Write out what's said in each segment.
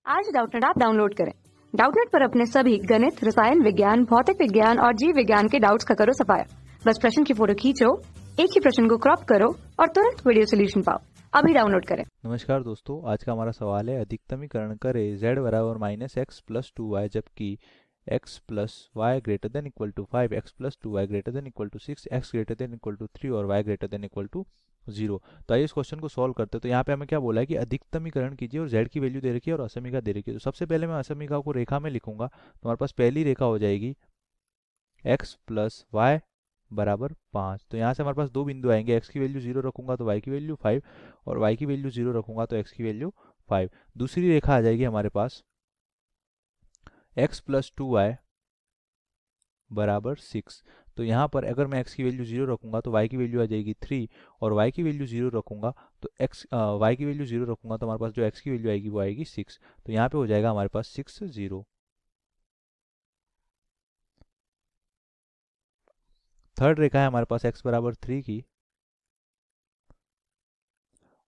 आज Doubtnut app download करें। Doubtnut पर अपने सभी गणित, रसायन विज्ञान, भौतिक विज्ञान और जीव विज्ञान के डाउट्स का करो सफाया। बस प्रश्न की फोटो खींचो, एक ही प्रश्न को क्रॉप करो और तुरंत वीडियो सोल्यूशन पाओ। अभी डाउनलोड करें। नमस्कार दोस्तों, आज का हमारा सवाल है अधिकतमीकरण करें z बराबर -x+2y जबकि x plus Y greater than equal to 5, x plus 2y greater than equal to 6, x greater than equal to 3 और y greater than equal to 0। तो आइए इस क्वेश्चन को सॉल्व करते हैं। तो यहाँ पे हमें क्या बोला है कि अधिकतमीकरण कीजिए और z की वैल्यू दे रखी है और असमीका दे रखी है। तो सबसे पहले मैं असमीका को रेखा में लिखूंगा। तो हमारे पास पहली रेखा हो जाएगी x प्लस वाई बराबर 5। तो यहाँ से हमारे पास दो बिंदु आएंगे, x की वैल्यू 0 रखूंगा तो y की वैल्यू 5 और y की वैल्यू 0 रखूंगा तो x की वैल्यू 5। दूसरी रेखा आ जाएगी हमारे पास x प्लस 2y बराबर 6। तो यहाँ पर अगर मैं x की वैल्यू 0 रखूंगा तो y की वैल्यू आ जाएगी 3 और y की वैल्यू 0 रखूंगा तो y की वैल्यू 0 रखूंगा तो हमारे पास जो x की वैल्यू आएगी वो आएगी 6। तो यहाँ पे हो जाएगा हमारे पास 6 0। थर्ड रेखा है हमारे पास x बराबर 3 की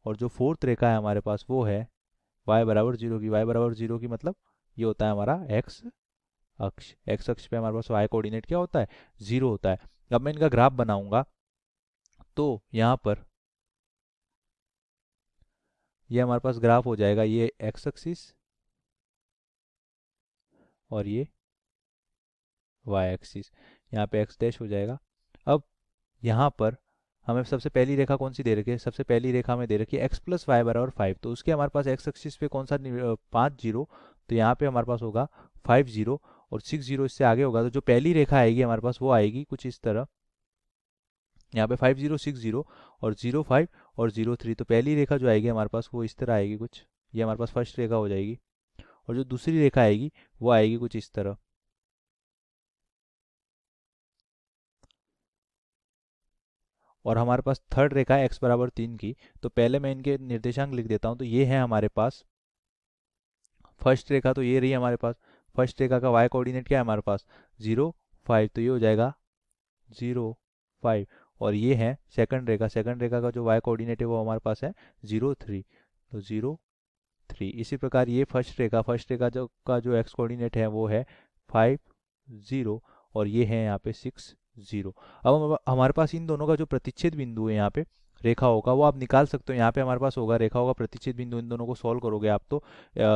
और जो फोर्थ रेखा है हमारे पास वो है y बराबर 0 की। y बराबर 0 की मतलब ये होता है हमारा x अक्ष। x अक्ष पे हमारे पास y कोऑर्डिनेट क्या होता है, 0 होता है। अब मैं इनका ग्राफ बनाऊंगा तो यहाँ पर ये हमारे पास ग्राफ हो जाएगा, ये x एक्सिस और ये y एक्सिस, यहाँ पे x डैश हो जाएगा। अब यहाँ पर हमें सबसे पहली रेखा कौन सी दे रखी है, सबसे पहली रेखा में दे रखी है x प्लस वाई बराबर 5। तो उसके हमारे पास x एक्सिस पे कौन सा 5 जीरो, तो यहाँ पे हमारे पास होगा 5 जीरो और 6 जीरो इससे आगे होगा। तो जो पहली रेखा आएगी हमारे पास वो आएगी कुछ इस तरह, यहाँ पे 5 0 6 0 और 0 5 और 0 3। तो पहली रेखा जो आएगी हमारे पास वो इस तरह आएगी कुछ, ये हमारे पास फर्स्ट रेखा हो जाएगी। और जो दूसरी रेखा आएगी वो आएगी कुछ इस तरह। और हमारे पास थर्ड रेखा है x बराबर 3 की। तो पहले मैं इनके निर्देशांक लिख देता हूँ। तो ये है हमारे पास फर्स्ट रेखा, तो ये रही हमारे पास फर्स्ट रेखा का y कोऑर्डिनेट क्या है हमारे पास 0 5, तो ये हो जाएगा 0 5। और ये है सेकंड रेखा, सेकंड रेखा का जो y कोऑर्डिनेट है वो हमारे पास है 0 3, तो 0 3। इसी प्रकार ये फर्स्ट रेखा जो x कोऑर्डिनेट है वो है 5 0 और ये है यहाँ पे 6 0। अब हमारे पास इन दोनों का जो प्रतिच्छेद बिंदु है यहाँ पे रेखा होगा वो आप निकाल सकते हो। यहाँ पे हमारे पास होगा रेखा होगा प्रतिच्छेद बिंदु, इन दोनों को सॉल्व करोगे आप तो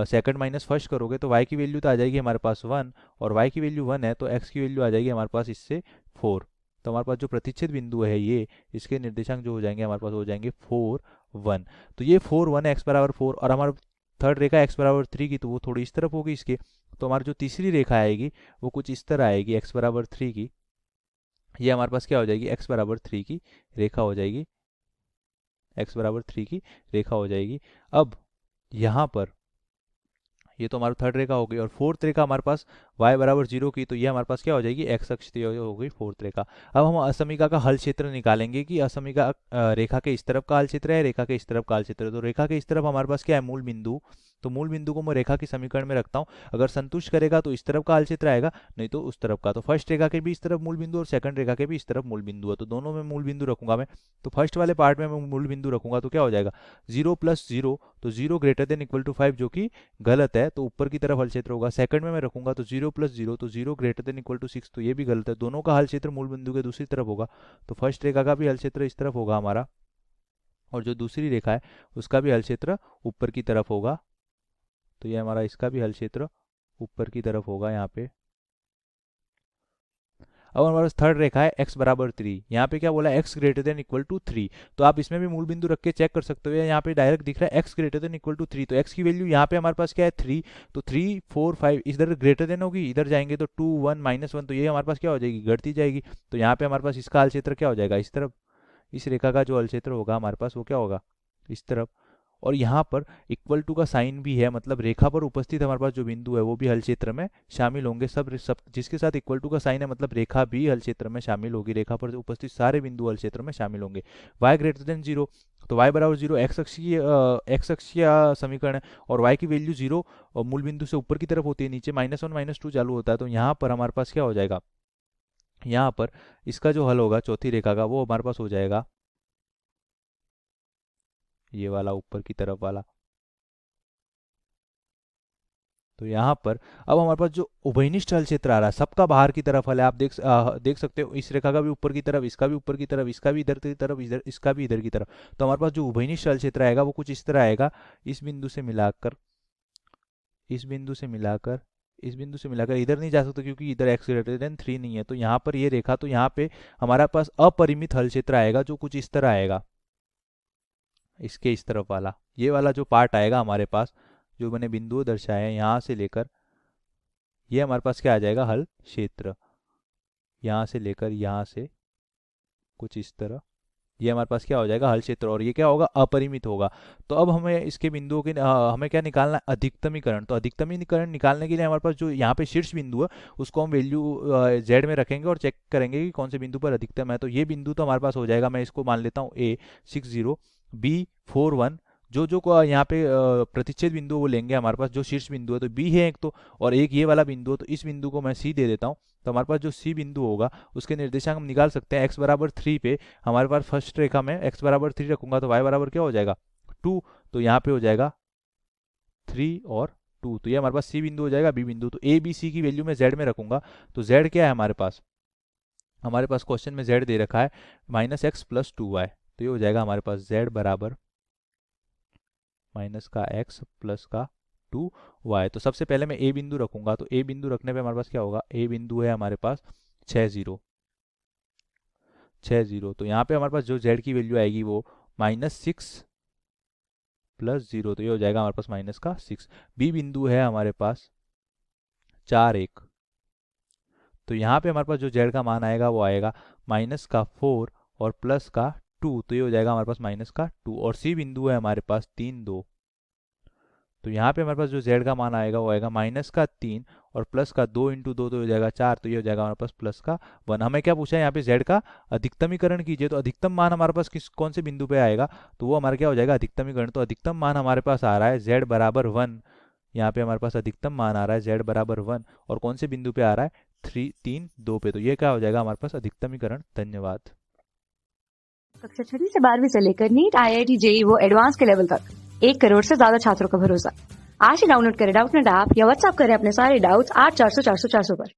सेकंड माइनस फर्स्ट करोगे तो y की वैल्यू तो आ जाएगी हमारे पास 1 और y की वैल्यू 1 है तो x की वैल्यू आ जाएगी हमारे पास इससे 4। तो हमारे पास जो प्रतिच्छेद बिंदु है ये, इसके निर्देशांक जो हो जाएंगे हमारे पास हो जाएंगे 4 1। तो ये 4 1 है, x बराबर 4। और हमारा थर्ड रेखा x बराबर 3 की तो वो थोड़ी इस तरफ होगी इसके। तो हमारी जो तीसरी रेखा आएगी वो कुछ इस तरह आएगी x बराबर 3 की। ये हमारे पास क्या हो जाएगी, x बराबर 3 की रेखा हो जाएगी, x बराबर 3 की रेखा हो जाएगी। अब यहाँ पर ये तो हमारा थर्ड रेखा हो गई और फोर्थ रेखा हमारे पास y बराबर 0 की। तो ये हमारे पास क्या हो जाएगी, x अक्ष हो गई फोर्थ रेखा। अब हम असमीका का हल क्षेत्र निकालेंगे कि असमीका रेखा के इस तरफ का हल क्षेत्र है, रेखा के इस तरफ का हल क्षेत्र है। तो रेखा के इस तरफ हमारे पास क्या है, मूल बिंदु। तो मूल बिंदु को मैं रेखा के समीकरण में रखता हूँ। अगर संतुष्ट करेगा तो इस तरफ का हल क्षेत्र आएगा, नहीं तो उस तरफ का। तो फर्स्ट रेखा के भी इस तरफ मूल बिंदु और सेकंड रेखा के भी इस तरफ मूल बिंदु है, तो दोनों में मूल बिंदु रखूंगा मैं। तो फर्स्ट वाले पार्ट में मैं मूल बिंदु रखूंगा तो क्या हो जाएगा 0 प्लस 0, तो 0 ग्रेटर देन इक्वल टू 5 जो कि गलत है, तो ऊपर की तरफ हल क्षेत्र होगा। सेकंड में मैं रखूंगा तो 0 प्लस 0, तो 0 ग्रेटर देन इक्वल टू 6, तो ये भी गलत है। दोनों का हल क्षेत्र मूल बिंदु के दूसरी तरफ होगा। तो फर्स्ट रेखा का भी हल क्षेत्र इस तरफ होगा हमारा और जो दूसरी रेखा है उसका भी हल क्षेत्र ऊपर की तरफ होगा। तो ये हमारा इसका भी हल क्षेत्र ऊपर की तरफ होगा यहाँ पे। अब हमारे पास थर्ड रेखा है x बराबर 3। यहाँ पे क्या बोला, x greater than equal to 3। तो आप इसमें भी मूल बिंदु रख के चेक कर सकते हो। यहाँ पे डायरेक्ट दिख रहा है x greater than equal to 3, तो x की वैल्यू यहाँ पे हमारे पास क्या है 3, तो 3 4 5 इधर ग्रेटर देन होगी, इधर जाएंगे तो 2 1 -1, तो ये हमारे पास क्या हो जाएगी, घटती जाएगी। तो यहाँ पे हमारे पास इसका हल क्षेत्र क्या हो जाएगा, इस तरफ। इस रेखा का जो हल क्षेत्र होगा हमारे पास वो क्या होगा, इस तरफ। और यहाँ पर इक्वल टू का साइन भी है, मतलब रेखा पर उपस्थित हमारे पास जो बिंदु है वो भी हल क्षेत्र में शामिल होंगे। सब जिसके साथ इक्वल टू का साइन है मतलब रेखा भी हल क्षेत्र में शामिल होगी, रेखा पर उपस्थित सारे बिंदु हल क्षेत्र में शामिल होंगे। y ग्रेटर देन 0, तो y बराबर 0 एक्स अक्षीय समीकरण है और y की वैल्यू 0 और मूल बिंदु से ऊपर की तरफ होती है, नीचे -1 -2 चालू होता है। तो यहाँ पर हमारे पास क्या हो जाएगा, यहाँ पर इसका जो हल होगा चौथी रेखा का वो हमारे पास हो जाएगा ये वाला ऊपर की तरफ वाला। तो यहाँ पर अब हमारे पास जो उभयनिष्ठ हल क्षेत्र आ रहा है सबका बाहर की तरफ हल है। आप देख सकते हो इस रेखा का भी ऊपर की तरफ, इसका भी ऊपर की तरफ, इसका भी इधर की तरफ, इधर इसका भी इधर की तरफ। तो हमारे पास जो उभयनिष्ठ हल क्षेत्र आएगा वो कुछ इस तरह आएगा, इस बिंदु से मिलाकर, इस बिंदु से मिलाकर, इस बिंदु से मिलाकर, इधर नहीं जा सकते क्योंकि इधर x ग्रेटर देन 3 नहीं है। तो यहाँ पर ये रेखा, तो यहाँ पे हमारे पास अपरिमित हल क्षेत्र आएगा जो कुछ इस तरह आएगा, इसके इस तरफ वाला, ये वाला जो पार्ट आएगा हमारे पास, जो मैंने बिंदु दर्शाया है यहाँ से लेकर, ये हमारे पास क्या आ जाएगा, हल क्षेत्र। यहाँ से लेकर यहाँ से कुछ इस तरह, ये हमारे पास क्या हो जाएगा, हल क्षेत्र। और ये क्या होगा, अपरिमित होगा। तो अब हमें इसके बिंदुओं के हमें क्या निकालना है, अधिकतमीकरण। तो अधिकतमीकरण निकालने के लिए हमारे पास जो यहाँ पे शीर्ष बिंदु है उसको हम वैल्यू z में रखेंगे और चेक करेंगे कि कौन से बिंदु पर अधिकतम है। तो ये बिंदु तो हमारे पास हो जाएगा, मैं इसको मान लेता हूँ A60, B41, जो यहाँ पे प्रतिच्छेद बिंदु वो लेंगे हमारे पास, जो शीर्ष बिंदु है तो B है एक तो, और एक ये वाला बिंदु है, तो इस बिंदु को मैं C दे देता हूँ। तो हमारे पास जो C बिंदु होगा उसके निर्देशांक हम निकाल सकते हैं। x बराबर 3 पे हमारे पास फर्स्ट रेखा में x बराबर 3 रखूंगा तो y बराबर क्या हो जाएगा, 2। तो यहाँ पे हो जाएगा 3 और 2, तो ये हमारे पास C बिंदु हो जाएगा। B बिंदु, तो A B C की वैल्यू मैं Z में रखूंगा। तो Z क्या है हमारे पास क्वेश्चन में Z दे रखा है -x + 2y। तो ये हो जाएगा हमारे पास Z बराबर माइनस का x प्लस का 2y। तो सबसे पहले मैं A बिंदु रखूंगा। तो A बिंदु रखने पे हमारे पास क्या होगा, A बिंदु है हमारे पास 60। तो यहाँ पे हमारे पास जो Z की वैल्यू आएगी वो -6 + 0, तो ये हो जाएगा हमारे पास माइनस का 6। B बिंदु है हमारे पास 4, 1। तो यहाँ पे हमारे पास जो Z का मान आएगा वो आएगा -4 और प्लस का 2, तो ये हो जाएगा हमारे पास -2। और C बिंदु है हमारे पास 3, 2। तो यहाँ पे हमारे पास जो Z का मान आएगा वो आएगा -3 और प्लस का 2 × 2, तो हो जाएगा 4, तो ये हो जाएगा हमारे पास +1। हमें क्या पूछा है यहाँ पे, Z का अधिकतमीकरण कीजिए। तो अधिकतम मान हमारे पास कौन से बिंदु पे आएगा, तो वो हमारा क्या हो जाएगा, अधिकतमीकरण। तो अधिकतम मान हमारे पास आ रहा है Z बराबर 1। यहाँ पे हमारे पास अधिकतम मान आ रहा है Z बराबर 1, और कौन से बिंदु पे आ रहा है, 3, 2 पे। तो ये क्या हो जाएगा हमारे पास, अधिकतमीकरण। धन्यवाद। कक्षा 6वीं से 12वीं से लेकर नीट, IIT, JEE वो एडवांस के लेवल तक 1 करोड़ से ज्यादा छात्रों का भरोसा। आज ही डाउनलोड करें डाउटनेट ऐप या व्हाट्सएप करें अपने सारे डाउट्स 8400 400 400 पर।